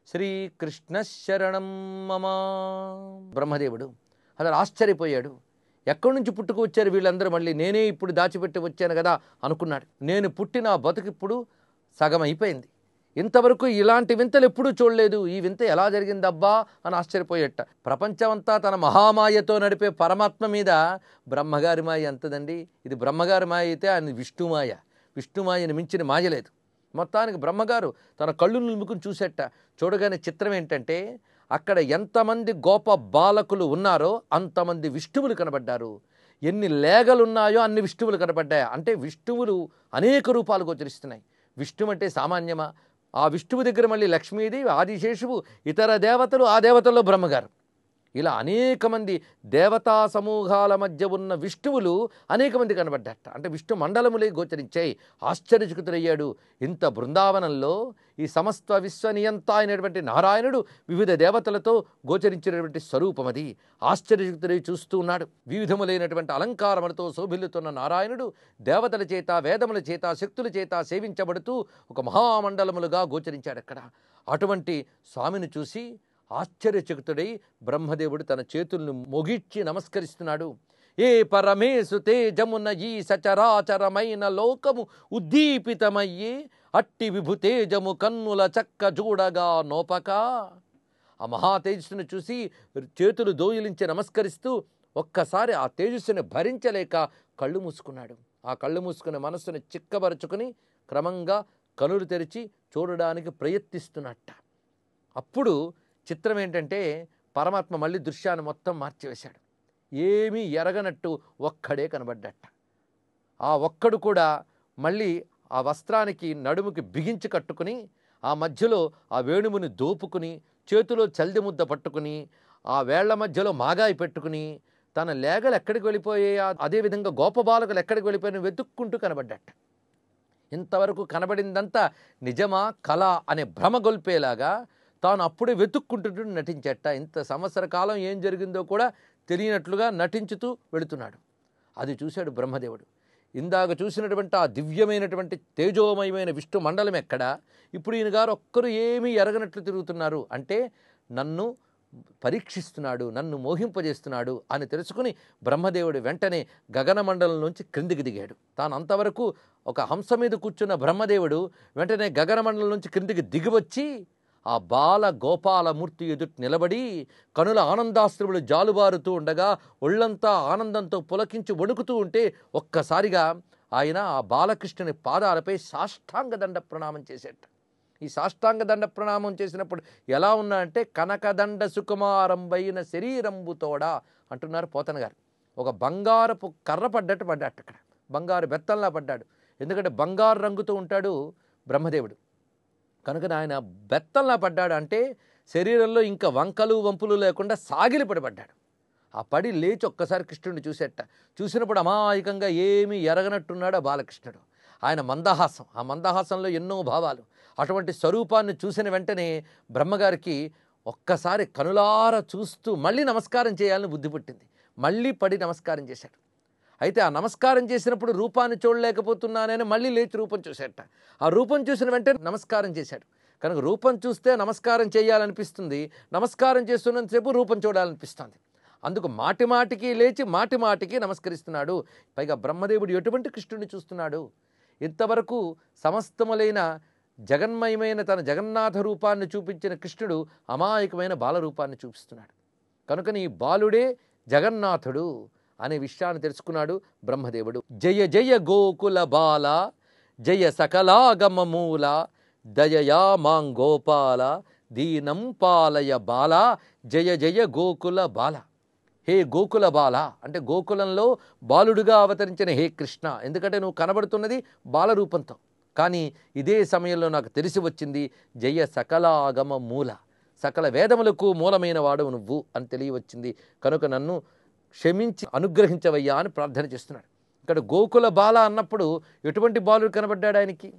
శ్రీకృష్ణ శరణం మమ. బ్రహ్మదేవుడు అసలు ఆశ్చర్యపోయాడు. ఎక్కడి నుంచి పుట్టుకు వచ్చారు వీళ్ళందరూ, మళ్ళీ నేనే ఇప్పుడు దాచిపెట్టి వచ్చాను కదా అనుకున్నాడు. నేను పుట్టిన బతుకిప్పుడు సగం అయిపోయింది, ఇంతవరకు ఇలాంటి వింతలు ఎప్పుడూ చూడలేదు, ఈ వింత ఎలా జరిగిందబ్బా అని ఆశ్చర్యపోయేట. ప్రపంచమంతా తన మహామాయతో నడిపే పరమాత్మ మీద బ్రహ్మగారి మాయ ఎంతదండి. ఇది బ్రహ్మగారి మాయ అయితే ఆయన విష్ణుమాయ, విష్ణుమాయని మించిన మాయ లేదు. మొత్తానికి బ్రహ్మగారు తన కళ్ళు నిలుముకుని చూసేట. చూడగానే చిత్రం ఏంటంటే అక్కడ ఎంతమంది గోప బాలకులు ఉన్నారో అంతమంది విష్ణువులు కనబడ్డారు. ఎన్ని లేగలున్నాయో అన్ని విష్ణువులు కనబడ్డాయి. అంటే విష్ణువులు అనేక రూపాలు గోచరిస్తున్నాయి. విష్ణువు అంటే సామాన్యమా? ఆ విష్ణువు దగ్గర మళ్ళీ లక్ష్మీదేవి, ఆదిశేషువు, ఇతర దేవతలు, ఆ దేవతల్లో బ్రహ్మగారు, ఇలా అనేక మంది దేవతా సమూహాల మధ్య ఉన్న విష్ణువులు అనేక మంది కనబడ్డట. అంటే విష్ణు మండలములే గోచరించాయి. ఆశ్చర్యచకితుడయ్యాడు. ఇంత బృందావనంలో ఈ సమస్త విశ్వనియంత అయినటువంటి నారాయణుడు వివిధ దేవతలతో గోచరించినటువంటి స్వరూపం అది. ఆశ్చర్యచకితుడై చూస్తూ ఉన్నాడు. వివిధములైనటువంటి అలంకారములతో శోభిల్లుతున్న నారాయణుడు దేవతల చేత, వేదముల చేత, శక్తుల చేత సేవించబడుతూ ఒక మహామండలములుగా గోచరించాడు అక్కడ. అటువంటి స్వామిని చూసి ఆశ్చర్యచకితుడై బ్రహ్మదేవుడు తన చేతులను మొగిడ్చి నమస్కరిస్తున్నాడు. ఏ పరమేశు తేజమున ఈ సచరాచరమైన లోకము ఉద్దీపితమయ్యే అట్టి విభుతేజము కన్నుల చక్క చూడగా నోపక. ఆ మహా తేజస్సును చూసి చేతులు దోయిలించి నమస్కరిస్తూ ఒక్కసారి ఆ తేజస్సుని భరించలేక కళ్ళు మూసుకున్నాడు. ఆ కళ్ళు మూసుకుని మనస్సును చిక్కబరుచుకుని క్రమంగా కనులు తెరిచి చూడడానికి ప్రయత్నిస్తున్నట్ట. అప్పుడు చిత్రం ఏంటంటే పరమాత్మ మళ్ళీ దృశ్యాన్ని మొత్తం మార్చివేశాడు. ఏమీ ఎరగనట్టు ఒక్కడే కనబడ్డట. ఆ ఒక్కడు కూడా మళ్ళీ ఆ వస్త్రానికి నడుముకి బిగించి కట్టుకుని ఆ మధ్యలో ఆ వేణుముని దోపుకుని చేతిలో చల్ది ముద్ద పట్టుకుని ఆ వేళ్ల మధ్యలో మాగాయి పెట్టుకుని తన లేగలు ఎక్కడికి వెళ్ళిపోయాయా, అదేవిధంగా గోపబాలకులు ఎక్కడికి వెళ్ళిపోయినా వెతుక్కుంటూ కనబడ్డట. ఇంతవరకు కనబడిందంతా నిజమా కళ అనే భ్రమ గొల్పేలాగా తాను అప్పుడే వెతుక్కుంటుంటూ నటించట. ఇంత సంవత్సర కాలం ఏం జరిగిందో కూడా తెలియనట్లుగా నటించుతూ వెళుతున్నాడు. అది చూశాడు బ్రహ్మదేవుడు. ఇందాక చూసినటువంటి ఆ దివ్యమైనటువంటి తేజోమయమైన విష్ణు మండలం ఎక్కడ, ఇప్పుడు ఈయన గారు ఒక్కరు ఏమీ ఎరగనట్లు తిరుగుతున్నారు అంటే నన్ను పరీక్షిస్తున్నాడు, నన్ను మోహింపజేస్తున్నాడు అని తెలుసుకుని బ్రహ్మదేవుడు వెంటనే గగనమండలం నుంచి క్రిందికి దిగాడు. తాను అంతవరకు ఒక హంస మీద కూర్చున్న బ్రహ్మదేవుడు వెంటనే గగనమండలం నుంచి క్రిందికి దిగివచ్చి ఆ బాల గోపాలమూర్తి ఎదుట నిలబడి కనుల ఆనందాశ్రువులు జాలుబారుతూ ఉండగా ఒళ్ళంతా ఆనందంతో పులకించి వణుకుతూ ఉంటే ఒక్కసారిగా ఆయన ఆ బాలకృష్ణుని పాదాలపై సాష్టాంగ దండ ప్రణామం చేసేట. ఈ సాష్టాంగ దండ ప్రణామం చేసినప్పుడు ఎలా ఉన్నా అంటే కనకదండ సుకుమారంబైన శరీరంబుతోడా అంటున్నారు పోతన గారు. ఒక బంగారపు కర్ర పడ్డట్టు పడ్డాడు అక్కడ, బంగారు బెత్తంలా పడ్డాడు. ఎందుకంటే బంగారు రంగుతో ఉంటాడు బ్రహ్మదేవుడు కనుక ఆయన బెత్తంలా పడ్డాడు. అంటే శరీరంలో ఇంకా వంకలు వంపులు లేకుండా సాగిలి పడిపడ్డాడు. ఆ పడి లేచి ఒక్కసారి కృష్ణుడిని చూసేట. చూసినప్పుడు అమాయకంగా ఏమీ ఎరగనట్టున్నాడు ఆ బాలకృష్ణుడు. ఆయన మందహాసం, ఆ మందహాసంలో ఎన్నో భావాలు. అటువంటి స్వరూపాన్ని చూసిన వెంటనే బ్రహ్మగారికి ఒక్కసారి కనులార చూస్తూ మళ్ళీ నమస్కారం చేయాలని బుద్ధి పుట్టింది. మళ్ళీ పడి నమస్కారం చేశాడు. అయితే ఆ నమస్కారం చేసినప్పుడు రూపాన్ని చూడలేకపోతున్నానని మళ్ళీ లేచి రూపం చూసేట. ఆ రూపం చూసిన వెంటనే నమస్కారం చేశాడు. కనుక రూపం చూస్తే నమస్కారం చేయాలనిపిస్తుంది, నమస్కారం చేస్తున్నంతసేపు రూపం చూడాలనిపిస్తుంది. అందుకు మాటి మాటికి లేచి మాటి మాటికి నమస్కరిస్తున్నాడు. పైగా బ్రహ్మదేవుడు ఎటువంటి కృష్ణుడిని చూస్తున్నాడు? ఇంతవరకు సమస్తములైన జగన్మయమైన తన జగన్నాథ రూపాన్ని చూపించిన కృష్ణుడు అమాయకమైన బాలరూపాన్ని చూపిస్తున్నాడు. కనుకని ఈ బాలుడే జగన్నాథుడు అనే విషయాన్ని తెలుసుకున్నాడు బ్రహ్మదేవుడు. జయ జయ గోకుల బాల జయ సకలాగమ మూల దయయా మాంగోపాల దీనం పాలయ బాల జయ జయ గోకుల బాల. హే గోకుల బాల అంటే గోకులంలో బాలుడుగా అవతరించిన హే కృష్ణ. ఎందుకంటే నువ్వు కనబడుతున్నది బాలరూపంతో, కానీ ఇదే సమయంలో నాకు తెలిసి వచ్చింది జయ సకలాగమ మూల, సకల వేదములకు మూలమైన వాడు నువ్వు అని తెలియవచ్చింది. కనుక నన్ను క్షమించి అనుగ్రహించవయ్యా అని ప్రార్థన చేస్తున్నాడు. ఇక్కడ గోకుల బాల అన్నప్పుడు ఎటువంటి బాలుడు కనబడ్డాడు ఆయనకి?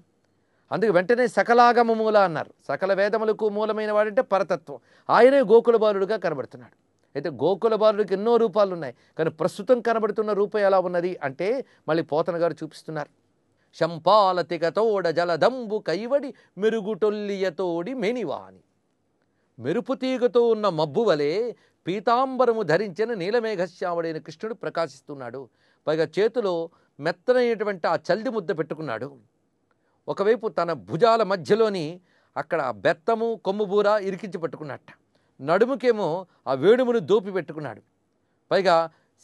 అందుకు వెంటనే సకలాగమ మూల అన్నారు. సకల వేదములకు మూలమైన వాడంటే పరతత్వం, ఆయనే గోకుల బాలుడుగా కనబడుతున్నాడు. అయితే గోకుల బాలుడికి ఎన్నో రూపాలు ఉన్నాయి, కానీ ప్రస్తుతం కనబడుతున్న రూపం ఎలా ఉన్నది అంటే మళ్ళీ పోతన గారు చూపిస్తున్నారు. శంపాలతికతోడ జలదంబు కైవడి మెరుగుటొల్లియతోడి మెనివాని. మెరుపు తీగతో ఉన్న మబ్బు వలె పీతాంబరము ధరించిన నీలమేఘశ్యాముడైన కృష్ణుడు ప్రకాశిస్తున్నాడు. పైగా చేతిలో మెత్తనైనటువంటి ఆ చల్ది ముద్ద పెట్టుకున్నాడు. ఒకవైపు తన భుజాల మధ్యలోని అక్కడ బెత్తము కొమ్ముబూర ఇరికించి పట్టుకున్నట్ట, నడుముకేమో ఆ వేణుమును దోపి పెట్టుకున్నాడు. పైగా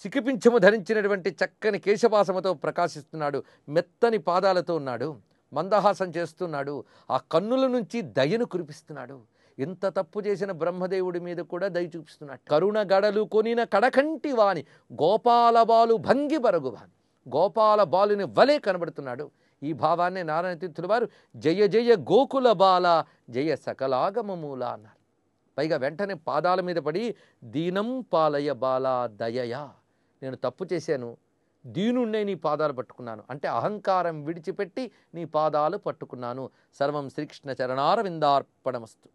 సికిపించము ధరించినటువంటి చక్కని కేశపాసముతో ప్రకాశిస్తున్నాడు. మెత్తని పాదాలతో ఉన్నాడు. మందహాసం చేస్తున్నాడు. ఆ కన్నుల నుంచి దయను కురిపిస్తున్నాడు. ఇంత తప్పు చేసిన బ్రహ్మదేవుడి మీద కూడా దయ చూపిస్తున్నాడు. కరుణ గడలు కొనిన కడకంటి వాని గోపాల బాలు భంగి బరగువాని, గోపాల బాలుని వలె కనబడుతున్నాడు. ఈ భావాన్ని నారాయణ తీర్థుల వారు జయ జయ గోకుల బాల జయ సకలాగమమూల అన్నారు. పైగా వెంటనే పాదాల మీద పడి దీనం పాలయ బాల దయయా, నేను తప్పు చేశాను, దీనుణ్ణే నీ పాదాలు పట్టుకున్నాను అంటే అహంకారం విడిచిపెట్టి నీ పాదాలు పట్టుకున్నాను. సర్వం శ్రీకృష్ణ చరణారవిందార్పణమస్తు.